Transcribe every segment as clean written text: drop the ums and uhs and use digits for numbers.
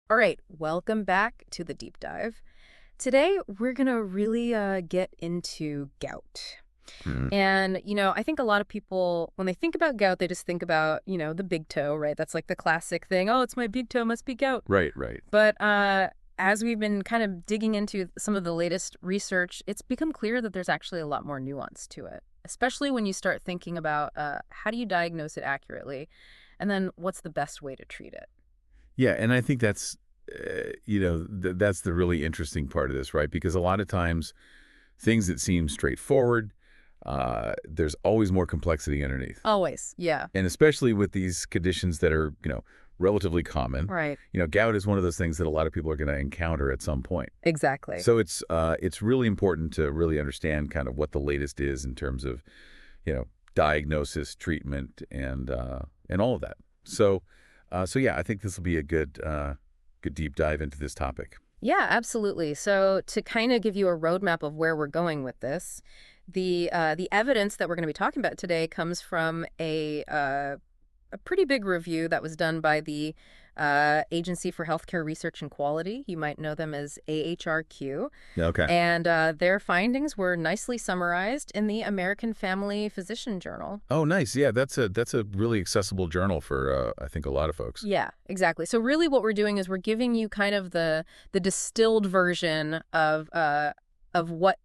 All right, welcome back to the deep dive. Today, we're going to really get into gout. Hmm. And, I think a lot of people, when they think about gout, they just think about, the big toe, right? That's like the classic thing. Oh, it's my big toe, must be gout. Right, right. But as we've been kind of digging into some of the latest research, it's become clear that there's actually a lot more nuance to it, especially when you start thinking about how do you diagnose it accurately, and then what's the best way to treat it. Yeah, and I think that's, that's the really interesting part of this, right? Because a lot of times things that seem straightforward, there's always more complexity underneath. Always, yeah. And especially with these conditions that are, relatively common. Right. Gout is one of those things that a lot of people are going to encounter at some point. Exactly. So it's really important to really understand kind of what the latest is in terms of, diagnosis, treatment, and all of that. So yeah, I think this will be a good deep dive into this topic. Yeah, absolutely. So to kind of give you a roadmap of where we're going with this, the evidence that we're going to be talking about today comes from a pretty big review that was done by the Agency for Healthcare Research and Quality. You might know them as AHRQ. Okay. And their findings were nicely summarized in the American Family Physician Journal. Oh, nice. Yeah, that's a really accessible journal for I think a lot of folks. Yeah, exactly. So really what we're doing is we're giving you kind of the distilled version of what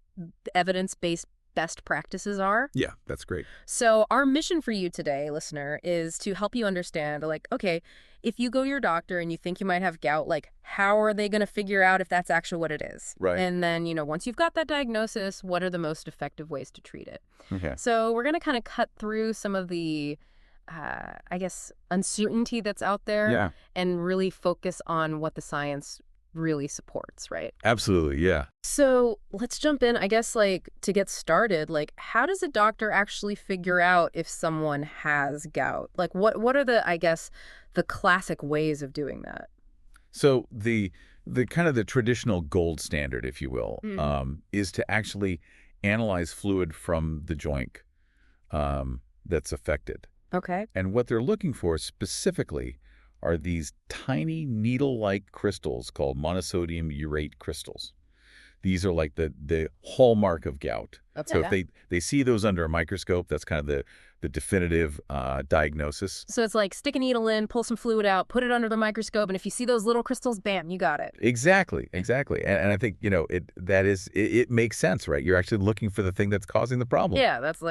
evidence-based best practices are. Yeah, that's great. So our mission for you today, listener, is to help you understand, like, okay, if you go to your doctor and you think you might have gout, like, how are they going to figure out if that's actually what it is? Right. And then, once you've got that diagnosis, what are the most effective ways to treat it? Okay. So we're going to kind of cut through some of the, I guess, uncertainty that's out there Yeah. and really focus on what the science really supports, right? Absolutely. Yeah. So let's jump in, I guess, like, to get started, like, how does a doctor actually figure out if someone has gout? Like, what are the, I guess, the classic ways of doing that? So the kind of the traditional gold standard, if you will, Mm. is to actually analyze fluid from the joint that's affected. Okay. And what they're looking for specifically are these tiny needle-like crystals called monosodium urate crystals. These are like the hallmark of gout. That's So it. if they see those under a microscope, that's kind of the definitive diagnosis. So it's like stick a needle in, pull some fluid out, put it under the microscope, and if you see those little crystals, bam, you got it. Exactly, exactly. And I think, it makes sense, right? You're actually looking for the thing that's causing the problem. Yeah, that's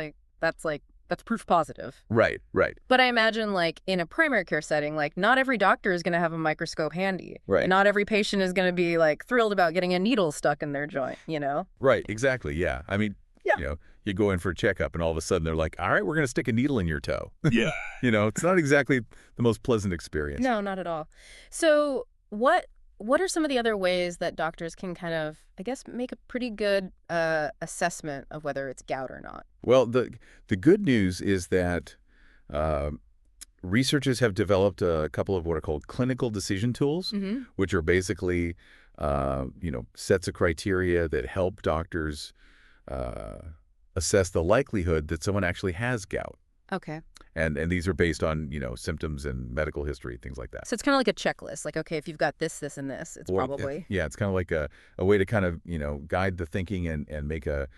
proof positive. Right, right, But I imagine, like, in a primary care setting, like, not every doctor is going to have a microscope handy. right. And not every patient is going to be, like, thrilled about getting a needle stuck in their joint, Right, exactly, yeah. I mean, Yeah. you go in for a checkup and all of a sudden they're like, all right, we're going to stick a needle in your toe. Yeah. It's not exactly the most pleasant experience. No, not at all. So what are some of the other ways that doctors can kind of, I guess, make a pretty good assessment of whether it's gout or not? Well, the good news is that uh, researchers have developed a couple of what are called clinical decision tools, Mm-hmm. which are basically, sets of criteria that help doctors uh, assess the likelihood that someone actually has gout. Okay. And these are based on, symptoms and medical history, things like that. So it's kind of like a checklist. Like, okay, if you've got this, this, and this, it's Or, probably. yeah, it's kind of like a way to kind of, guide the thinking and make a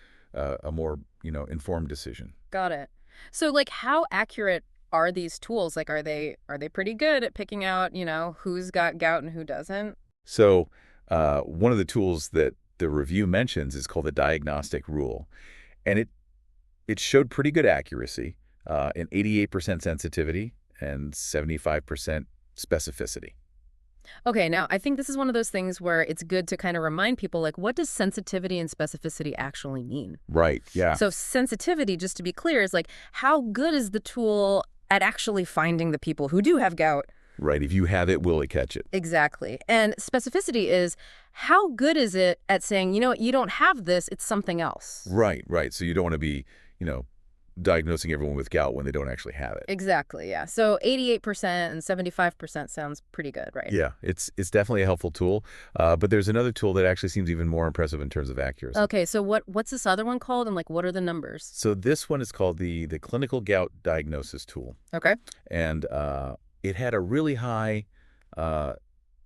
more, informed decision. Got it. So, like, how accurate are these tools? Like, are they pretty good at picking out, who's got gout and who doesn't? So one of the tools that the review mentions is called the diagnostic rule. And it showed pretty good accuracy, an 88% sensitivity and 75% specificity. Okay, now I think this is one of those things where it's good to kind of remind people, like, what does sensitivity and specificity actually mean? Right, yeah. So sensitivity, just to be clear, is like, how good is the tool at actually finding the people who do have gout? Right, if you have it, will it catch it? Exactly. And specificity is, how good is it at saying, you know what, you don't have this, it's something else. Right, right. So you don't want to be, diagnosing everyone with gout when they don't actually have it. Exactly, yeah. So 88% and 75% sounds pretty good, right? Yeah, it's definitely a helpful tool. But there's another tool that actually seems even more impressive in terms of accuracy. Okay, so what's this other one called, and, like, what are the numbers? So this one is called the Clinical Gout Diagnosis Tool. Okay. And it had a really high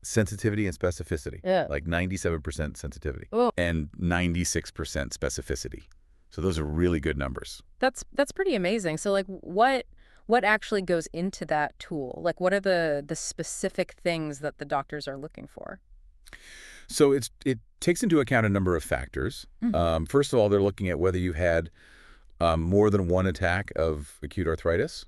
sensitivity and specificity, Yeah. like 97% sensitivity Oh, and 96% specificity. So those are really good numbers. that's pretty amazing. So like what actually goes into that tool? Like what are the specific things that the doctors are looking for? So it takes into account a number of factors. Mhm. First of all, they're looking at whether you've had more than one attack of acute arthritis.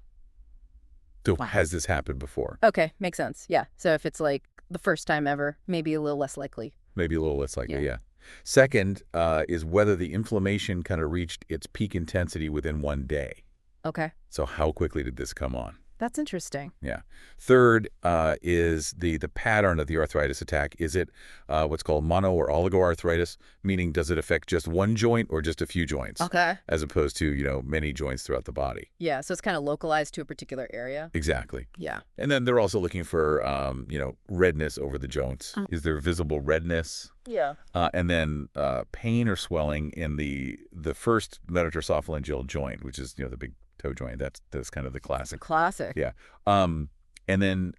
So Wow. has this happened before? Okay, makes sense. Yeah. So if it's like the first time ever, maybe a little less likely. Maybe a little less likely, Yeah. yeah. Second is whether the inflammation kind of reached its peak intensity within one day. Okay. So how quickly did this come on? That's interesting. Yeah. Third is the pattern of the arthritis attack. Is it what's called mono or oligoarthritis, meaning does it affect just one joint or just a few joints, Okay. as opposed to, many joints throughout the body? Yeah, so it's kind of localized to a particular area. Exactly. Yeah. And then they're also looking for, redness over the joints. Is there visible redness? Yeah. And then pain or swelling in the first metatarsophyllangeal joint, which is, the big toe joint. That's kind of the It's a classic. classic. Yeah. And then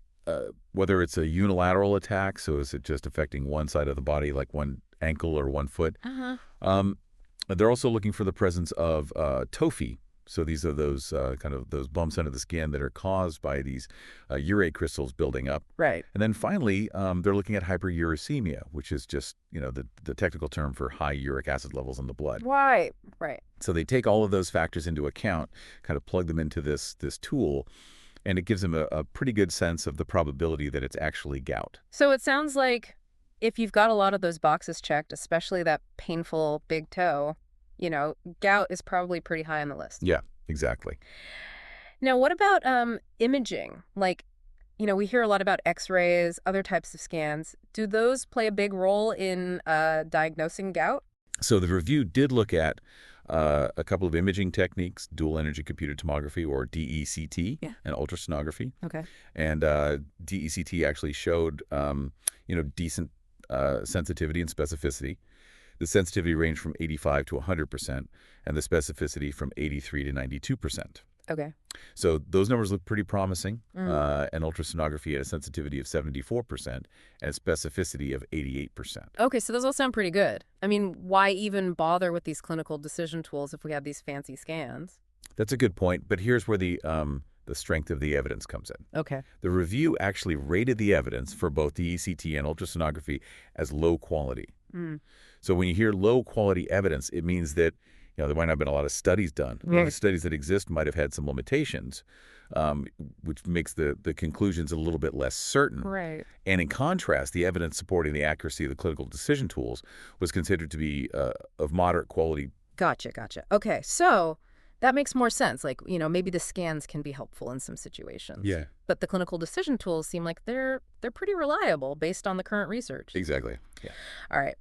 whether it's a unilateral attack, so is it just affecting one side of the body, like one ankle or one foot? Uh-huh. Um, they're also looking for the presence of tophi. So these are those kind of those bumps under the skin that are caused by these urate crystals building up. Right. And then finally, they're looking at hyperuricemia, which is just, the technical term for high uric acid levels in the blood. Right. Right. So they take all of those factors into account, kind of plug them into this tool, and it gives them a pretty good sense of the probability that it's actually gout. So it sounds like if you've got a lot of those boxes checked, especially that painful big toe, gout is probably pretty high on the list. Yeah, exactly. Now, what about imaging? Like, we hear a lot about x-rays, other types of scans. Do those play a big role in diagnosing gout? So the review did look at a couple of imaging techniques, dual energy computed tomography, or DECT, Yeah. and ultrasonography. Okay. And DECT actually showed, decent sensitivity and specificity. The sensitivity ranged from 85 to 100%, and the specificity from 83 to 92%. Okay. So those numbers look pretty promising. Mm. And ultrasonography had a sensitivity of 74% and a specificity of 88%. Okay, so those all sound pretty good. I mean, why even bother with these clinical decision tools if we have these fancy scans? That's a good point, but here's where the strength of the evidence comes in. Okay. The review actually rated the evidence for both the ECT and ultrasonography as low quality. Mm. So when you hear low quality evidence, it means that there might not have been a lot of studies done. Right. The studies that exist might have had some limitations, which makes the conclusions a little bit less certain. Right. And in contrast, the evidence supporting the accuracy of the clinical decision tools was considered to be of moderate quality. Gotcha. Okay, so that makes more sense. Like, maybe the scans can be helpful in some situations. Yeah. But the clinical decision tools seem like they're pretty reliable based on the current research. Exactly. Yeah. All right.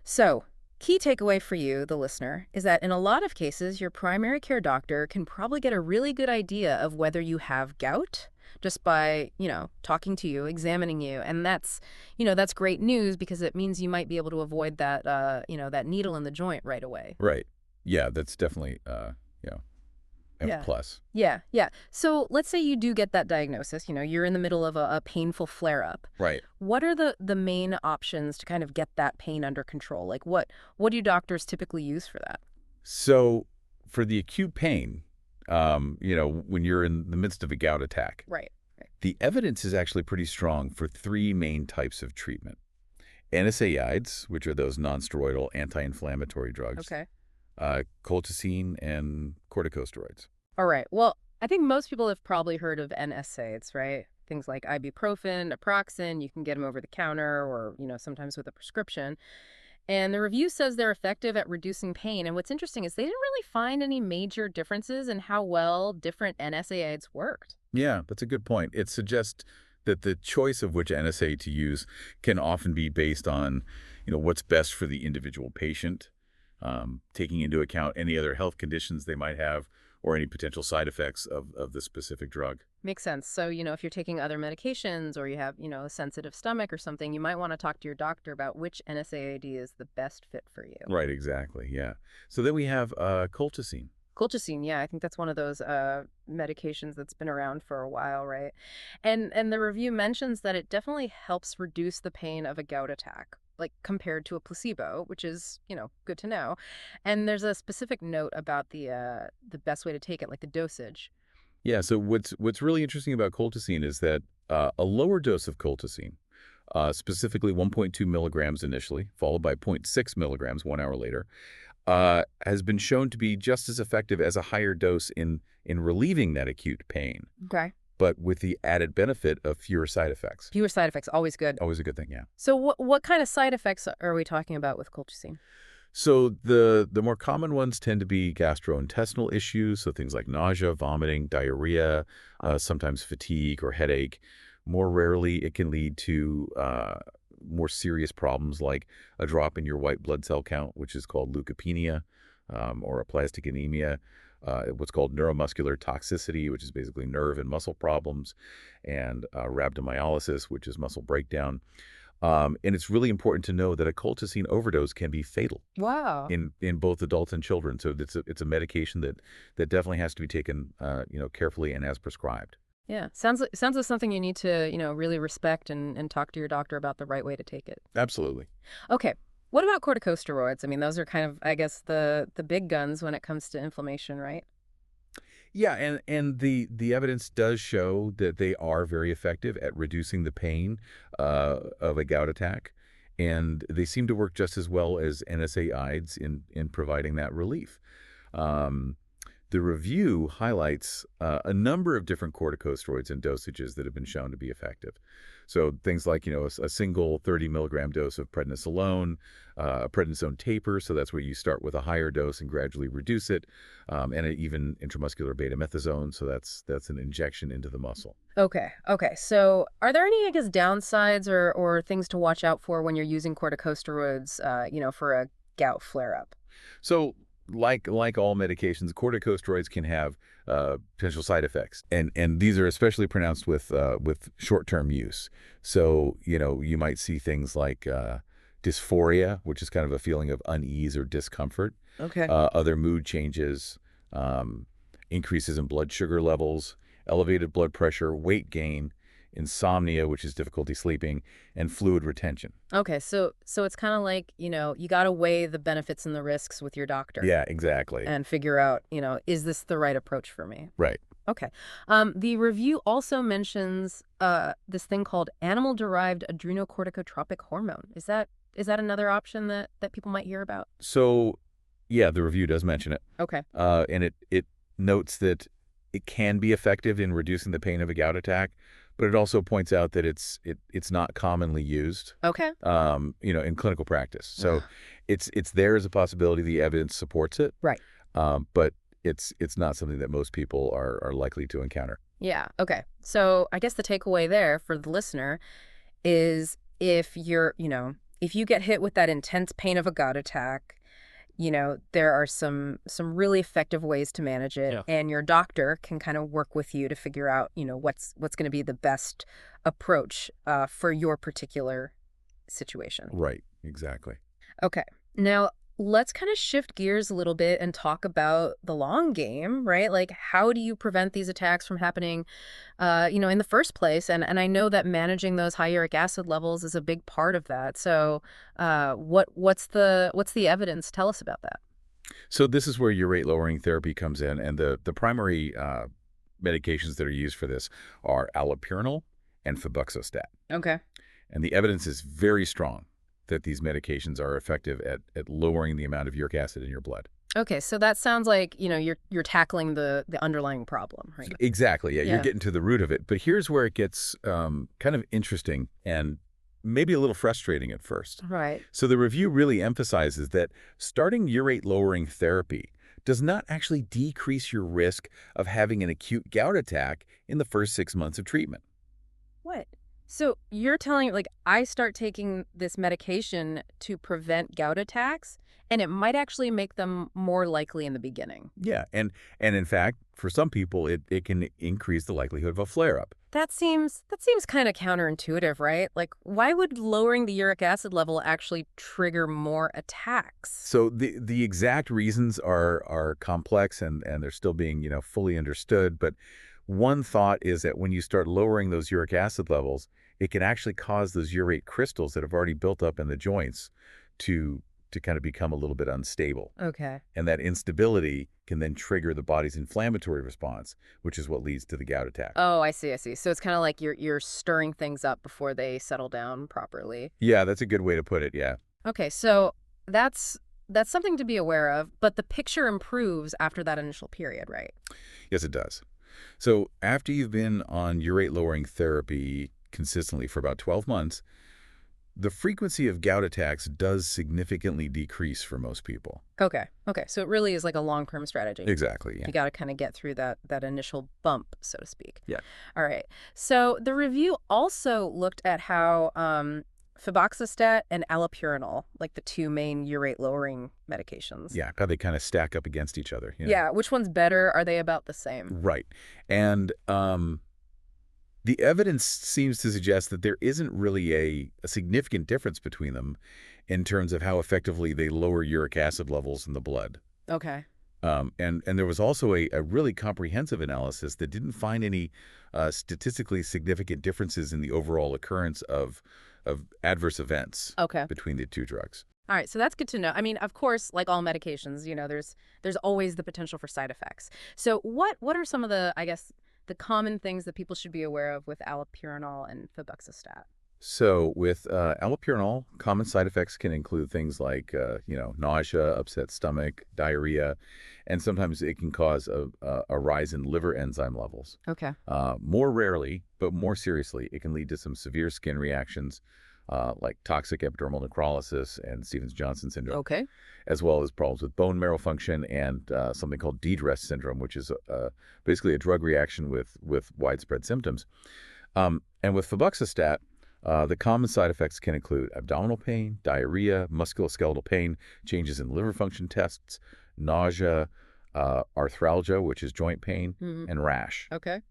So, key takeaway for you, the listener, is that in a lot of cases, your primary care doctor can probably get a really good idea of whether you have gout just by, talking to you, examining you. And that's great news because it means you might be able to avoid that, that needle in the joint right away. Right. Yeah, that's definitely, a Yeah. plus. Yeah. So let's say you do get that diagnosis, you're in the middle of a painful flare-up. Right. What are the main options to kind of get that pain under control? Like what do doctors typically use for that? So for the acute pain, when you're in the midst of a gout attack, Right. the evidence is actually pretty strong for three main types of treatment. NSAIDs, which are those nonsteroidal anti-inflammatory drugs, Okay. colchicine, and corticosteroids. All right. Well, I think most people have probably heard of NSAIDs, right? Things like ibuprofen, naproxen, you can get them over the counter or, sometimes with a prescription. And the review says they're effective at reducing pain. And what's interesting is they didn't really find any major differences in how well different NSAIDs worked. Yeah, that's a good point. It suggests that the choice of which NSAID to use can often be based on, what's best for the individual patient, taking into account any other health conditions they might have or any potential side effects of the specific drug. Makes sense. So, if you're taking other medications or you have, a sensitive stomach or something, you might want to talk to your doctor about which NSAID is the best fit for you. Right, exactly, yeah. So then we have colchicine. Colchicine, yeah, I think that's one of those medications that's been around for a while, right? And the review mentions that it definitely helps reduce the pain of a gout attack, like compared to a placebo, which is, good to know. And there's a specific note about the best way to take it, like the dosage. Yeah, so what's really interesting about colchicine is that a lower dose of colchicine, specifically 1.2 milligrams initially, followed by zero point 0.6 milligrams 1 hour later, has been shown to be just as effective as a higher dose in relieving that acute pain, Okay. but with the added benefit of fewer side effects. Fewer side effects, always good. Always a good thing, yeah. So what kind of side effects are we talking about with colchicine? So the more common ones tend to be gastrointestinal issues, so things like nausea, vomiting, diarrhea, sometimes fatigue or headache. More rarely, it can lead to more serious problems like a drop in your white blood cell count, which is called leukopenia, or aplastic anemia, what's called neuromuscular toxicity, which is basically nerve and muscle problems, and rhabdomyolysis, which is muscle breakdown. And it's really important to know that a colchicine overdose can be fatal Wow. in both adults and children. So it's a medication that definitely has to be taken carefully and as prescribed. Yeah. Sounds like something you need to, really respect and talk to your doctor about the right way to take it. Absolutely. Okay. What about corticosteroids? I mean, those are kind of, I guess, the big guns when it comes to inflammation, right? Yeah, and the evidence does show that they are very effective at reducing the pain of a gout attack, and they seem to work just as well as NSAIDs in providing that relief. Um, The review highlights a number of different corticosteroids and dosages that have been shown to be effective. So things like, a single 30 milligram dose of prednisolone, a prednisone taper, so that's where you start with a higher dose and gradually reduce it, and even intramuscular betamethasone, so that's an injection into the muscle. Okay. Okay. So, are there any, I guess, downsides or things to watch out for when you're using corticosteroids, for a gout flare up? So, like all medications, corticosteroids can have potential side effects, and these are especially pronounced with short-term use. So, you might see things like dysphoria, which is kind of a feeling of unease or discomfort, Okay. other mood changes, um, increases in blood sugar levels, elevated blood pressure, weight gain, insomnia, which is difficulty sleeping, and fluid retention. Okay. So it's kind of like, you got to weigh the benefits and the risks with your doctor Yeah, exactly. and figure out, is this the right approach for me? Right. Okay. The review also mentions this thing called animal-derived adrenocorticotropic hormone. Is that another option that people might hear about? So, yeah, the review does mention it, Okay. and it notes that it can be effective in reducing the pain of a gout attack, but it also points out that it's not commonly used, Okay. in clinical practice. So, it's there as a possibility. The evidence supports it, Right. but it's not something that most people are likely to encounter. Yeah. Okay. So I guess the takeaway there for the listener is if you get hit with that intense pain of a gout attack, there are some really effective ways to manage it, Yeah. and your doctor can kind of work with you to figure out, what's going to be the best approach for your particular situation. Right. Exactly. Okay. Now, let's kind of shift gears a little bit and talk about the long game, right? Like, how do you prevent these attacks from happening, in the first place? And I know that managing those high uric acid levels is a big part of that. So, what's the evidence? Tell us about that. So this is where urate-lowering therapy comes in, and the primary medications that are used for this are allopurinol and febuxostat. Okay. And the evidence is very strong that these medications are effective at lowering the amount of uric acid in your blood. Okay, so that sounds like, you're tackling the underlying problem, right? Exactly. Yeah, you're Yeah. getting to the root of it. But here's where it gets kind of interesting and maybe a little frustrating at first. Right. So the review really emphasizes that starting urate-lowering therapy does not actually decrease your risk of having an acute gout attack in the first 6 months of treatment. What? So you're telling, like, I start taking this medication to prevent gout attacks, and it might actually make them more likely in the beginning. Yeah, and in fact, for some people, it can increase the likelihood of a flare-up. That seems kind of counterintuitive, right? Like, why would lowering the uric acid level actually trigger more attacks? So the exact reasons are complex and they're still being, fully understood. But one thought is that when you start lowering those uric acid levels, it can actually cause those urate crystals that have already built up in the joints to kind of become a little bit unstable. Okay. And that instability can then trigger the body's inflammatory response, which is what leads to the gout attack. Oh, I see, I see. So it's kind of like you're stirring things up before they settle down properly. Yeah, that's a good way to put it. Yeah. Okay, so that's that's something to be aware of, but the picture improves after that initial period, right? Yes, it does. So after you've been on urate-lowering therapy consistently for about 12 months, the frequency of gout attacks does significantly decrease for most people. Okay. Okay. So it really is like a long-term strategy. Exactly, yeah. You got to kind of get through that initial bump, so to speak. Yeah. All right. So the review also looked at how febuxostat and allopurinol, like the two main urate-lowering medications. Yeah, how they kind of stack up against each other. Yeah. Which one's better? Are they about the same? Right. And the evidence seems to suggest that there isn't really a significant difference between them in terms of how effectively they lower uric acid levels in the blood. Okay. And there was also a really comprehensive analysis that didn't find any statistically significant differences in the overall occurrence of adverse events Okay. between the two drugs. All right, so that's good to know. I mean, of course, like all medications, there's always the potential for side effects. So what are some of the, I guess, the common things that people should be aware of with allopurinol and febuxostat? So with allopurinol, common side effects can include things like, nausea, upset stomach, diarrhea, and sometimes it can cause a rise in liver enzyme levels. Okay. More rarely, but more seriously, it can lead to some severe skin reactions like toxic epidermal necrolysis and Stevens-Johnson syndrome, Okay. as well as problems with bone marrow function and something called DRESS syndrome, which is basically a drug reaction with widespread symptoms. And with febuxostat, the common side effects can include abdominal pain, diarrhea, musculoskeletal pain, changes in liver function tests, nausea, arthralgia, which is joint pain, Hmm. and rash. Okay.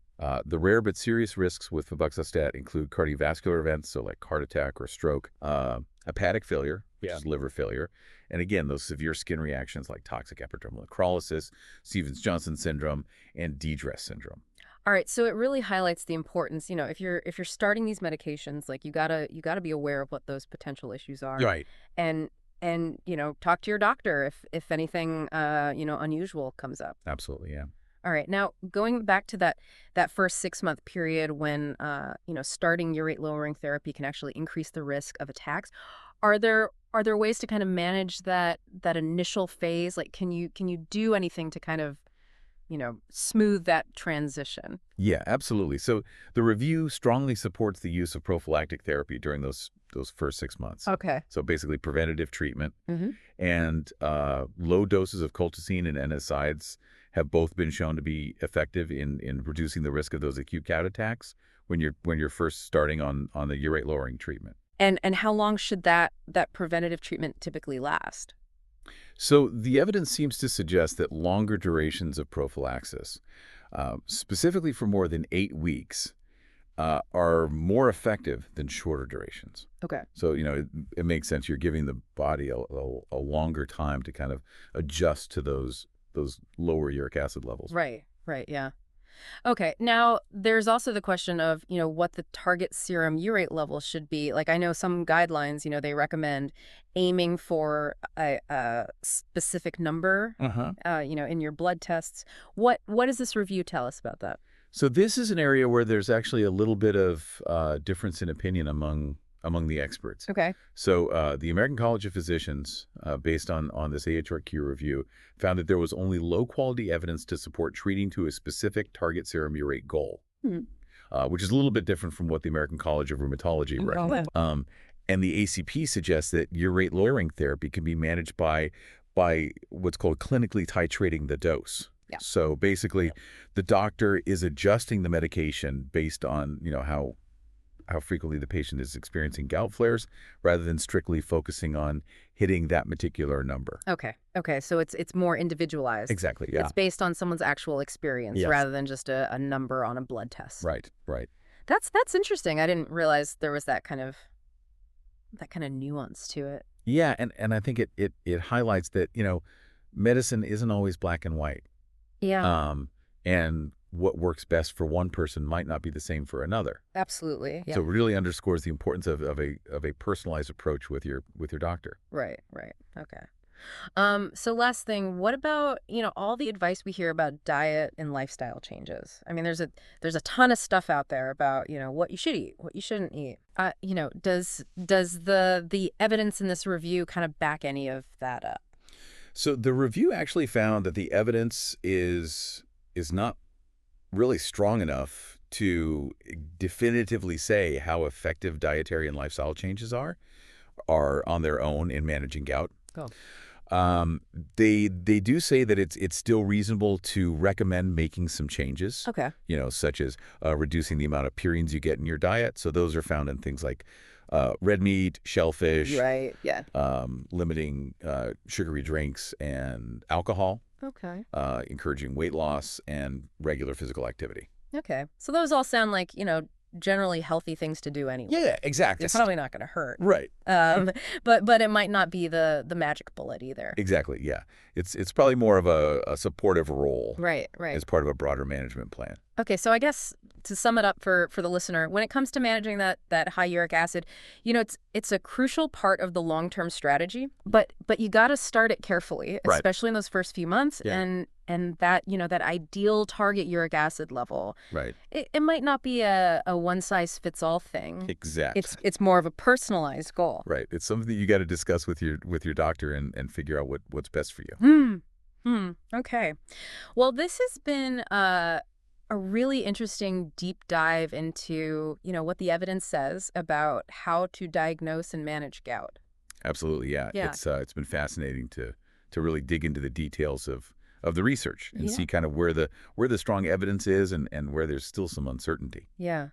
The rare but serious risks with febuxostat include cardiovascular events, so like heart attack or stroke, hepatic failure, which is liver failure, and again, those severe skin reactions like toxic epidermal necrolysis, Stevens-Johnson syndrome, and DRESS syndrome. All right, so it really highlights the importance, if you're starting these medications, like you gotta be aware of what those potential issues are, Right. and talk to your doctor if anything unusual comes up. Absolutely, yeah. All right. Now, going back to that first 6-month period when starting urate lowering therapy can actually increase the risk of attacks, are there ways to kind of manage that initial phase? Like, can you do anything to kind of smooth that transition? Yeah, absolutely. So the review strongly supports the use of prophylactic therapy during those first 6 months. Okay. So basically preventative treatment Hmm. and low doses of colchicine and NSAIDs have both been shown to be effective in reducing the risk of those acute gout attacks when you're first starting on the urate lowering treatment. And how long should that preventative treatment typically last? So the evidence seems to suggest that longer durations of prophylaxis, specifically for more than 8 weeks, are more effective than shorter durations. Okay. So, it makes sense. You're giving the body a longer time to kind of adjust to those lower uric acid levels. Right. Right. Yeah. Okay. Now, there's also the question of, what the target serum urate level should be. Like, I know some guidelines, they recommend aiming for a specific number, Uh-huh. in your blood tests. What does this review tell us about that? So this is an area where there's actually a little bit of difference in opinion among the experts. Okay. So the American College of Physicians, based on this AHRQ review, found that there was only low-quality evidence to support treating to a specific target serum urate goal, Hmm. which is a little bit different from what the American College of Rheumatology recommends. And the ACP suggests that urate-lowering therapy can be managed by what's called clinically titrating the dose. Yeah. So basically, the doctor is adjusting the medication based on how frequently the patient is experiencing gout flares, rather than strictly focusing on hitting that particular number. Okay. Okay. So it's more individualized. Exactly. Yeah. It's based on someone's actual experience Yes. rather than just a number on a blood test. Right. Right. That's interesting. I didn't realize there was that kind of nuance to it. Yeah, and I think it highlights that, medicine isn't always black and white. Yeah, Um, and what works best for one person might not be the same for another. absolutely. So Yeah. it really underscores the importance of a personalized approach with your doctor. Right, right. Okay. So last thing, what about, all the advice we hear about diet and lifestyle changes? I mean, there's a ton of stuff out there about, what you should eat, what you shouldn't eat. Does the evidence in this review kind of back any of that up? So the review actually found that the evidence is not really strong enough to definitively say how effective dietary and lifestyle changes are on their own in managing gout. Go. Um, they do say that it's still reasonable to recommend making some changes, Okay. such as reducing the amount of purines you get in your diet. So those are found in things like red meat, shellfish, Right. Yeah. limiting sugary drinks and alcohol, Okay. encouraging weight loss, and regular physical activity. Okay. So those all sound like, generally healthy things to do anyway. Yeah, exactly. It's probably not going to hurt. Right. Um, but it might not be the magic bullet either. Exactly. Yeah. It's probably more of a supportive role Right, right. as part of a broader management plan. Okay, so I guess to sum it up for the listener, when it comes to managing that high uric acid, it's a crucial part of the long-term strategy, but you got to start it carefully, Right. especially in those first few months, Yeah. and that, that ideal target uric acid level. Right. It might not be a one-size-fits-all thing. Exactly. It's more of a personalized goal. Right. It's something that you got to discuss with your doctor and figure out what's best for you. Okay. Well, this has been a really interesting deep dive into, what the evidence says about how to diagnose and manage gout. Absolutely. Yeah. Yeah. It's been fascinating to really dig into the details of the research and Yeah. see kind of where the strong evidence is and where there's still some uncertainty. Yeah.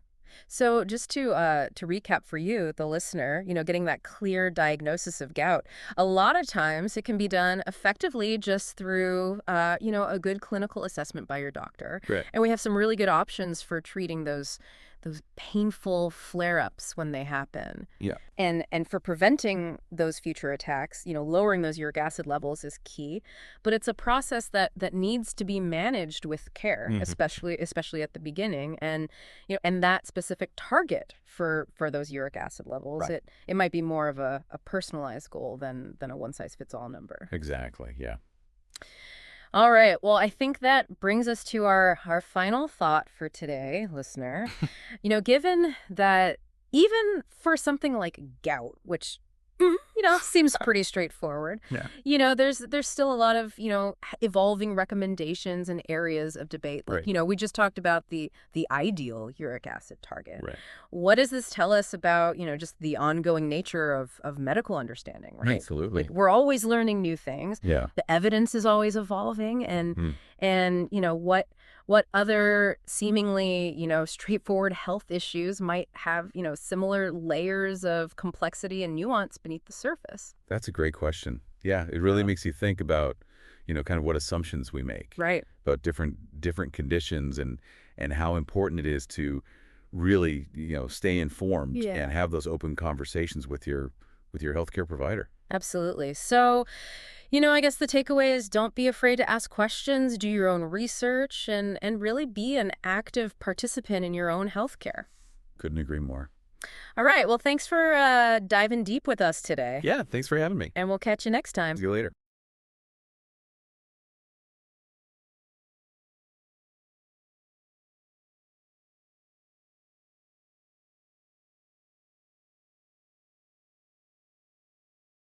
So just to recap for you, the listener, getting that clear diagnosis of gout, a lot of times it can be done effectively just through, a good clinical assessment by your doctor. Right. And we have some really good options for treating those painful flare-ups when they happen. Yeah. And for preventing those future attacks, lowering those uric acid levels is key. But it's a process that needs to be managed with care, Mhm. especially at the beginning. And and that specific target for those uric acid levels, Right. it might be more of a personalized goal than a one-size-fits-all number. Exactly. Yeah. All right. Well, I think that brings us to our final thought for today, listener. Given that even for something like gout, which seems pretty straightforward, Yeah. there's still a lot of, evolving recommendations and areas of debate. Like, Right. we just talked about the ideal uric acid target. Right. What does this tell us about, just the ongoing nature of medical understanding, right? Absolutely. Like, we're always learning new things. Yeah. The evidence is always evolving, and Mm. and what other seemingly, straightforward health issues might have, similar layers of complexity and nuance beneath the surface. That's a great question. Yeah, it really makes you think about, kind of what assumptions we make Right. about different conditions and how important it is to really, stay informed Yeah. and have those open conversations with your healthcare provider. Absolutely. So, I guess the takeaway is don't be afraid to ask questions, do your own research, and really be an active participant in your own healthcare. Couldn't agree more. All right. Well, thanks for diving deep with us today. Yeah, thanks for having me. And we'll catch you next time. See you later.